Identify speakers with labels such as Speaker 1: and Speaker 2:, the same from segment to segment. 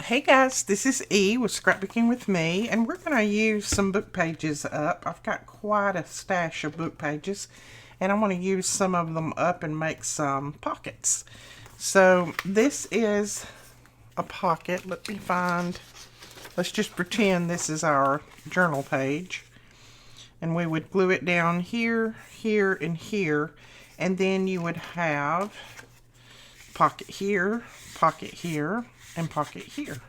Speaker 1: Hey guys, this is E with Scrapbooking with Me, and we're going to use some book pages up. I've got quite a stash of book pages, and I want to use some of them up and make some pockets. So this is a pocket. Let's just pretend this is our journal page. And we would glue it down here, here, and here. And then you would have pocket here, and pocket here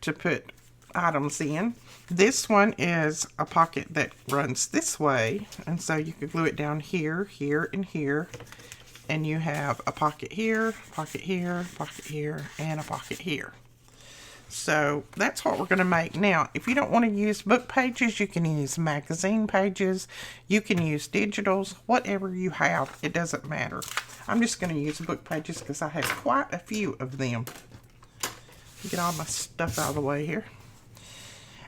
Speaker 1: to put items in. This one is a pocket that runs this way, and so you could glue it down here, here, and here, and you have a pocket here, pocket here, pocket here, and a pocket here. So that's what we're going to make. Now, if you don't want to use book pages, you can use magazine pages, you can use digitals, whatever you have, it doesn't matter. I'm just going to use book pages because I have quite a few of them. Get all my stuff out of the way here.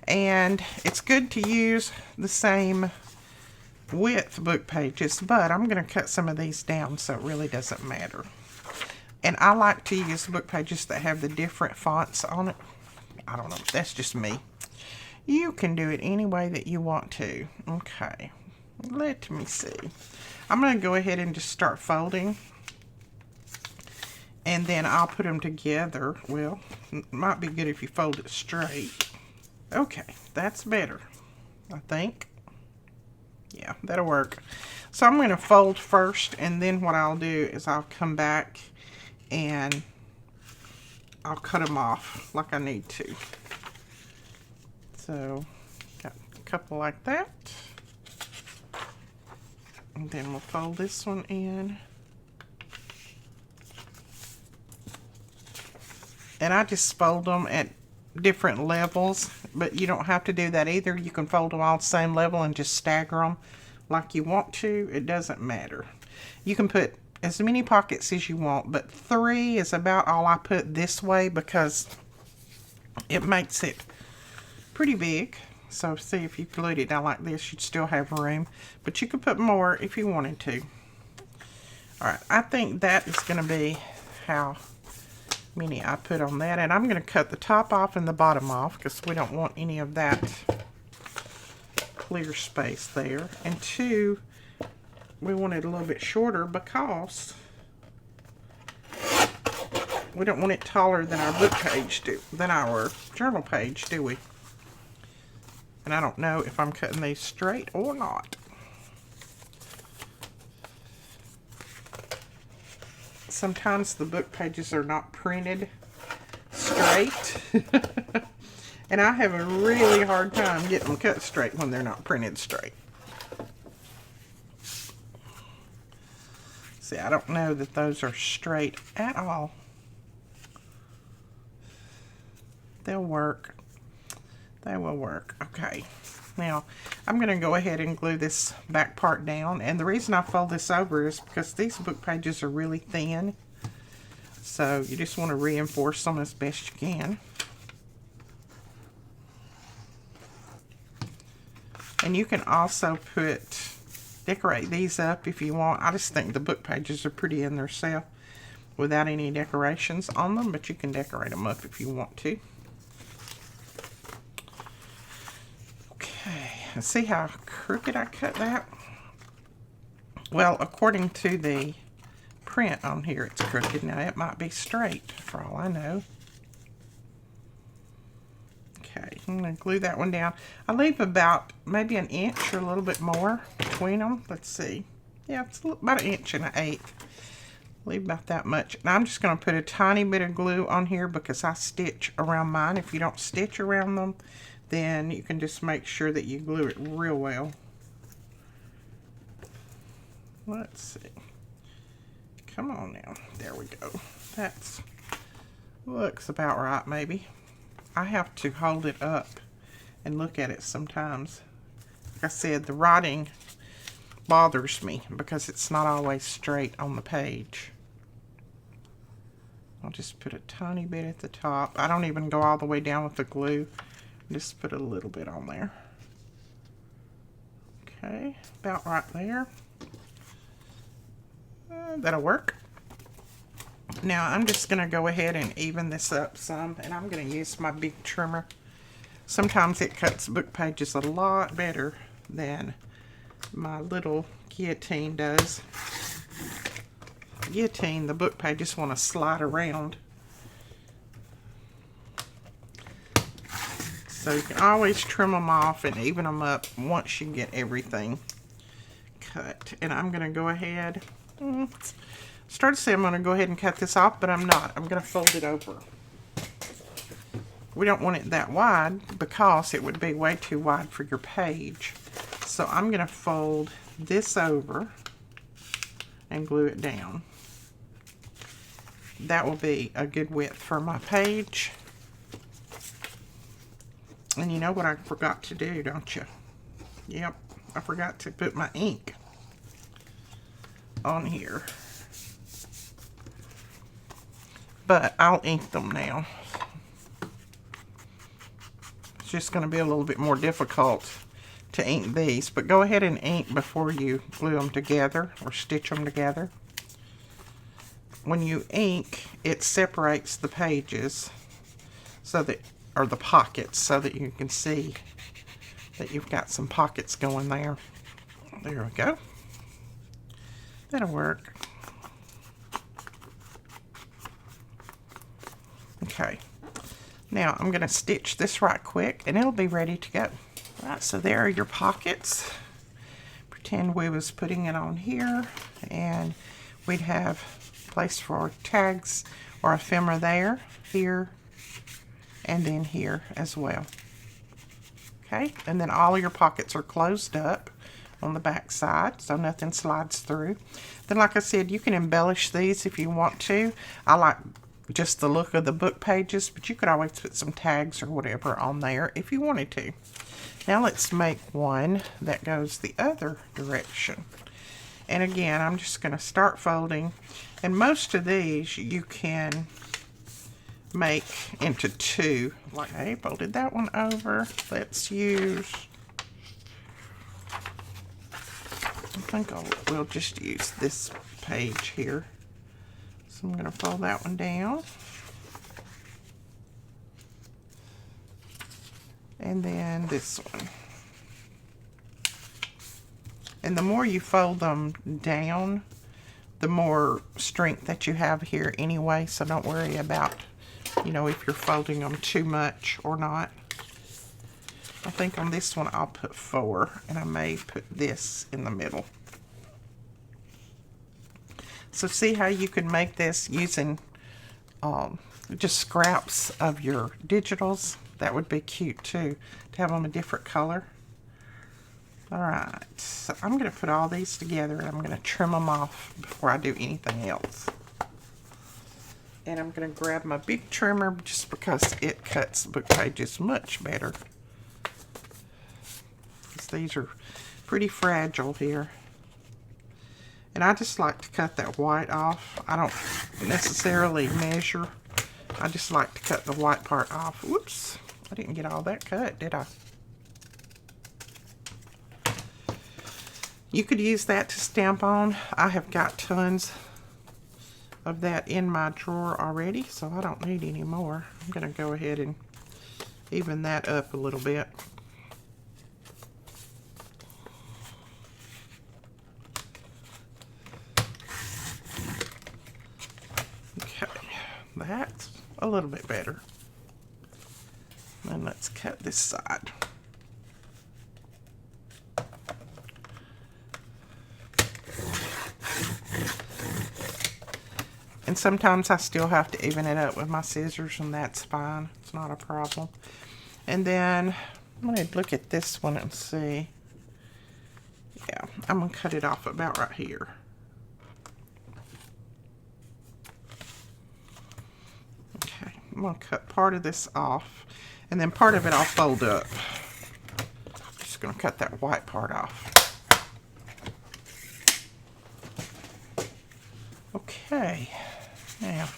Speaker 1: And it's good to use the same width book pages, but I'm going to cut some of these down so it really doesn't matter. And I like to use book pages that have the different fonts on it. I don't know, that's just me. You can do it any way that you want to. Okay, let me see. I'm going to go ahead and just start folding. And then I'll put them together. Well, it might be good if you fold it straight. Okay, that's better, I think. Yeah, that'll work. So I'm going to fold first, and then what I'll do is I'll come back and I'll cut them off like I need to. So, got a couple like that. And then we'll fold this one in. And I just fold them at different levels, but you don't have to do that either. You can fold them all the same level and just stagger them like you want to. It doesn't matter. You can put as many pockets as you want, but 3 is about all I put this way because it makes it pretty big. So see, if you glued it down like this, you'd still have room, but you could put more if you wanted to. Alright, I think that is going to be how many I put on that, and I'm going to cut the top off and the bottom off because we don't want any of that clear space there. And 2, we want it a little bit shorter because we don't want it taller than our book page than our journal page, do we? And I don't know if I'm cutting these straight or not. Sometimes the book pages are not printed straight. And I have a really hard time getting them cut straight when they're not printed straight. See, I don't know that those are straight at all. They'll work. They will work. Okay. Now, I'm going to go ahead and glue this back part down. And the reason I fold this over is because these book pages are really thin. So you just want to reinforce them as best you can. And you can also decorate these up if you want. I just think the book pages are pretty in themselves without any decorations on them, but you can decorate them up if you want to. See how crooked I cut that? Well, according to the print on here, it's crooked. Now, it might be straight for all I know. Okay, I'm going to glue that one down. I leave about maybe an inch or a little bit more between them. Let's see. Yeah, it's about 1 1/8. Leave about that much. And I'm just going to put a tiny bit of glue on here because I stitch around mine. If you don't stitch around them, then you can just make sure that you glue it real well. Let's see. Come on now. There we go. That's looks about right, maybe. I have to hold it up and look at it sometimes. Like I said, the writing bothers me because it's not always straight on the page. I'll just put a tiny bit at the top. I don't even go all the way down with the glue. Just put a little bit on there. Okay, about right there. That'll work. Now I'm just going to go ahead and even this up some, and I'm going to use my big trimmer. Sometimes it cuts book pages a lot better than my little guillotine does. Guillotine, the book pages want to slide around. So you can always trim them off and even them up once you get everything cut. And I'm going to go ahead, start to say I'm going to go ahead and cut this off, but I'm not. I'm going to fold it over. We don't want it that wide because it would be way too wide for your page. So I'm going to fold this over and glue it down. That will be a good width for my page. And you know what I forgot to do, don't you? Yep, I forgot to put my ink on here. But I'll ink them now. It's just going to be a little bit more difficult to ink these, but go ahead and ink before you glue them together or stitch them together. When you ink, it separates the pages so that, or the pockets, so that you can see that you've got some pockets going there. There we go. That'll work. Okay. Now I'm going to stitch this right quick and it'll be ready to go. Right, so there are your pockets. Pretend we was putting it on here and we'd have place for tags or ephemera there, here, and then here as well. Okay, and then all your pockets are closed up on the back side so nothing slides through. Then like I said, you can embellish these if you want to. I like just the look of the book pages, but you could always put some tags or whatever on there if you wanted to. Now let's make one that goes the other direction. And again, I'm just going to start folding. And most of these you can make into two. Like I folded that one over. Let's use, I think we'll just use this page here. So I'm going to fold that one down. And then this one. And the more you fold them down, the more strength that you have here anyway. So don't worry about, you know, if you're folding them too much or not. I think on this one I'll put 4, and I may put this in the middle. So see how you can make this using just scraps of your digitals? That would be cute too, to have them a different color. Alright, so I'm going to put all these together and I'm going to trim them off before I do anything else. And I'm going to grab my big trimmer just because it cuts book pages much better. Because these are pretty fragile here. And I just like to cut that white off. I don't necessarily measure. I just like to cut the white part off. Whoops, I didn't get all that cut, did I? You could use that to stamp on. I have got tons of that in my drawer already, so I don't need any more. I'm going to go ahead and even that up a little bit. Okay, that's a little bit better. Then let's cut this side. And sometimes I still have to even it up with my scissors, and that's fine. It's not a problem. And then I'm going to look at this one and see. Yeah, I'm going to cut it off about right here. Okay, I'm going to cut part of this off, and then part of it I'll fold up. Just going to cut that white part off. Okay. Now,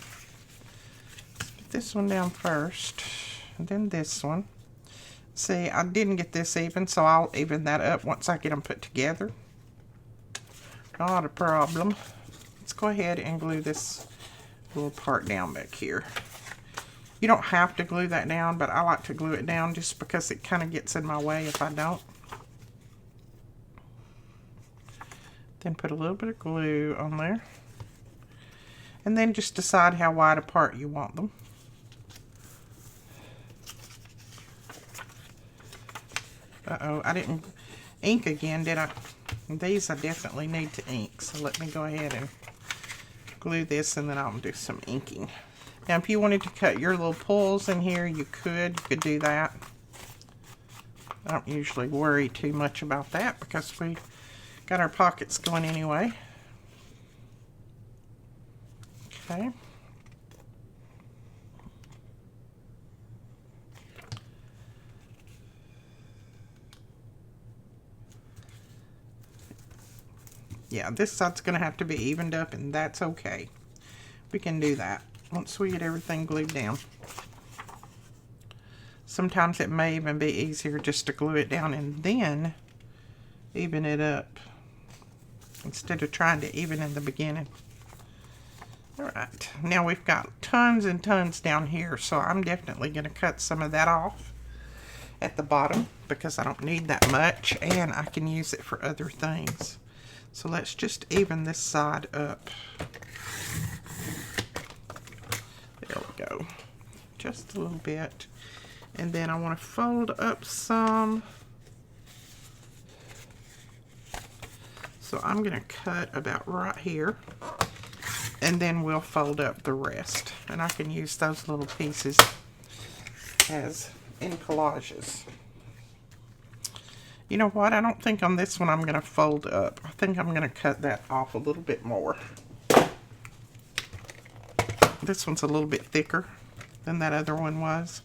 Speaker 1: put this one down first, and then this one. See, I didn't get this even, so I'll even that up once I get them put together. Not a problem. Let's go ahead and glue this little part down back here. You don't have to glue that down, but I like to glue it down just because it kind of gets in my way if I don't. Then put a little bit of glue on there. And then just decide how wide apart you want them. Uh-oh, I didn't ink again, did I? These I definitely need to ink, so let me go ahead and glue this and then I'll do some inking. Now, if you wanted to cut your little pulls in here, you could do that. I don't usually worry too much about that because we got our pockets going anyway. Okay. Yeah, this side's going to have to be evened up, and that's okay. We can do that once we get everything glued down. Sometimes it may even be easier just to glue it down and then even it up instead of trying to even in the beginning. Alright, now we've got tons and tons down here, so I'm definitely going to cut some of that off at the bottom because I don't need that much and I can use it for other things. So let's just even this side up. There we go. Just a little bit. And then I want to fold up some. So I'm going to cut about right here. And then we'll fold up the rest. And I can use those little pieces as in collages. You know what? I don't think on this one I'm going to fold up. I think I'm going to cut that off a little bit more. This one's a little bit thicker than that other one was.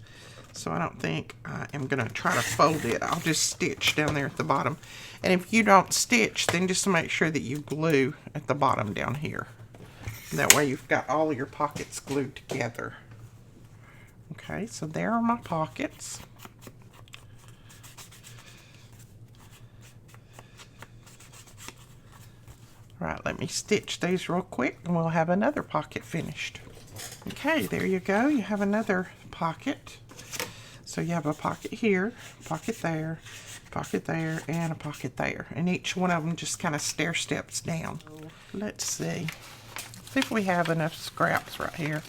Speaker 1: So I don't think I am going to try to fold it. I'll just stitch down there at the bottom. And if you don't stitch, then just make sure that you glue at the bottom down here. That way you've got all your pockets glued together. Okay, so there are my pockets. Right, let me stitch these real quick and we'll have another pocket finished. Okay, there you go. You have another pocket. So you have a pocket here, pocket there, and a pocket there. And each one of them just kind of stair steps down. Let's see. See if we have enough scraps right here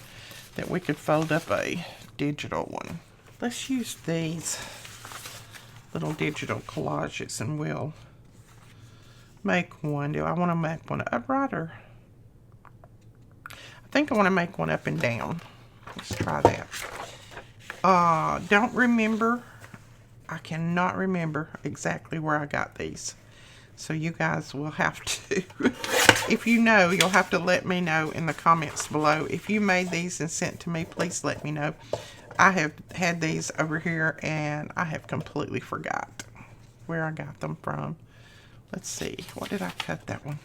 Speaker 1: that we could fold up a digital one. Let's use these little digital collages and we'll make one. Do I want to make one upright or? I think I want to make one up and down. Let's try that. Don't remember. I cannot remember exactly where I got these. So you guys will have to, if you know, you'll have to let me know in the comments below. If you made these and sent to me, please let me know. I have had these over here and I have completely forgot where I got them from. Let's see. What did I cut that one?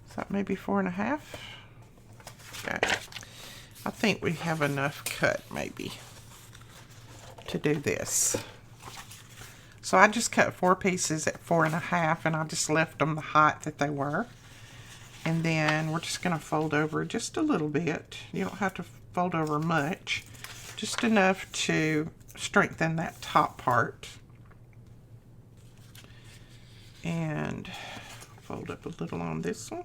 Speaker 1: Is that maybe 4.5? Okay. I think we have enough cut maybe to do this. So I just cut 4 pieces at 4.5 and I just left them the height that they were. And then we're just going to fold over just a little bit. You don't have to fold over much. Just enough to strengthen that top part. And fold up a little on this one.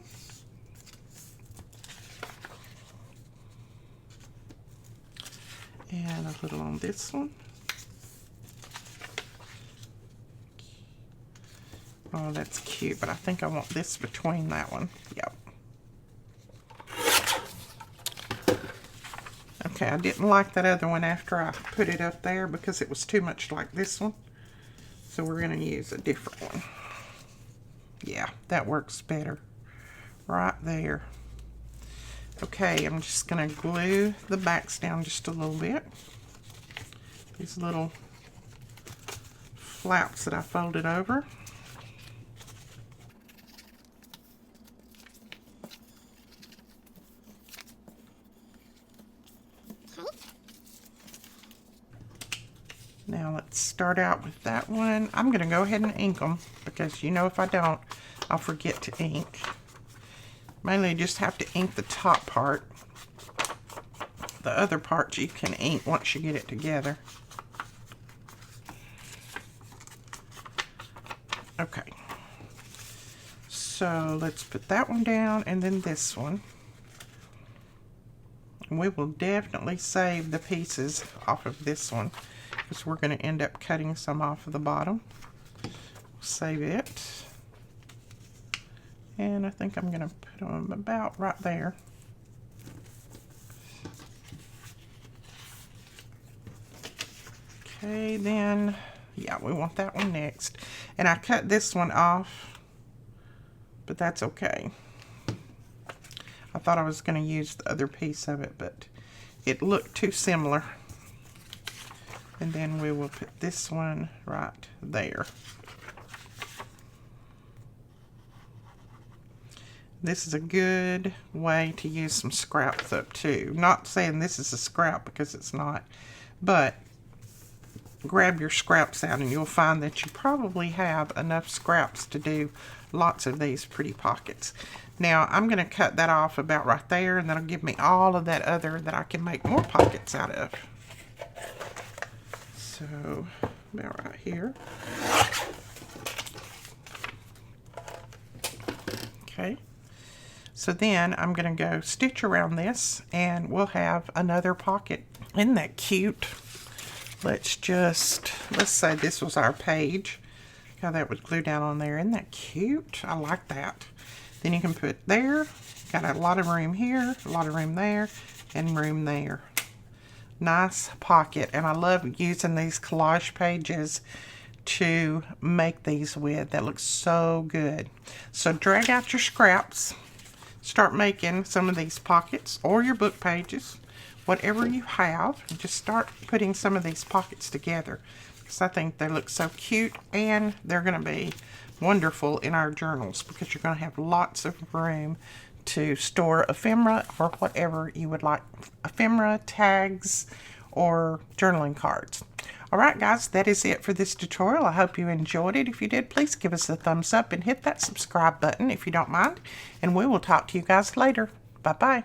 Speaker 1: And a little on this one. Oh, that's cute, but I think I want this between that one. Yep. Okay, I didn't like that other one after I put it up there because it was too much like this one. So we're going to use a different one. Yeah, that works better. Right there. Okay, I'm just going to glue the backs down just a little bit. These little flaps that I folded over. Now let's start out with that one. I'm going to go ahead and ink them because you know if I don't, I'll forget to ink. Mainly you just have to ink the top part. The other parts you can ink once you get it together. Okay. So let's put that one down and then this one. And we will definitely save the pieces off of this one because we're going to end up cutting some off of the bottom. Save it. And I think I'm going to put them about right there. Okay, then, yeah, we want that one next. And I cut this one off, but that's okay. I thought I was going to use the other piece of it, but it looked too similar. And then we will put this one right there. This is a good way to use some scraps up too. Not saying this is a scrap because it's not, but grab your scraps out and you'll find that you probably have enough scraps to do lots of these pretty pockets. Now I'm going to cut that off about right there, and that'll give me all of that other that I can make more pockets out of. So about right here. Okay. So then I'm going to go stitch around this and we'll have another pocket. Isn't that cute? Let's say this was our page. How that would glue down on there. Isn't that cute? I like that. Then you can put there. Got a lot of room here, a lot of room there, and room there. Nice pocket. And I love using these collage pages to make these with. That looks so good. So drag out your scraps. Start making some of these pockets or your book pages. Whatever you have, just start putting some of these pockets together because I think they look so cute, and they're going to be wonderful in our journals because you're going to have lots of room to store ephemera or whatever you would like. Ephemera, tags, or journaling cards. Alright guys, that is it for this tutorial. I hope you enjoyed it. If you did, please give us a thumbs up and hit that subscribe button if you don't mind. And we will talk to you guys later. Bye-bye.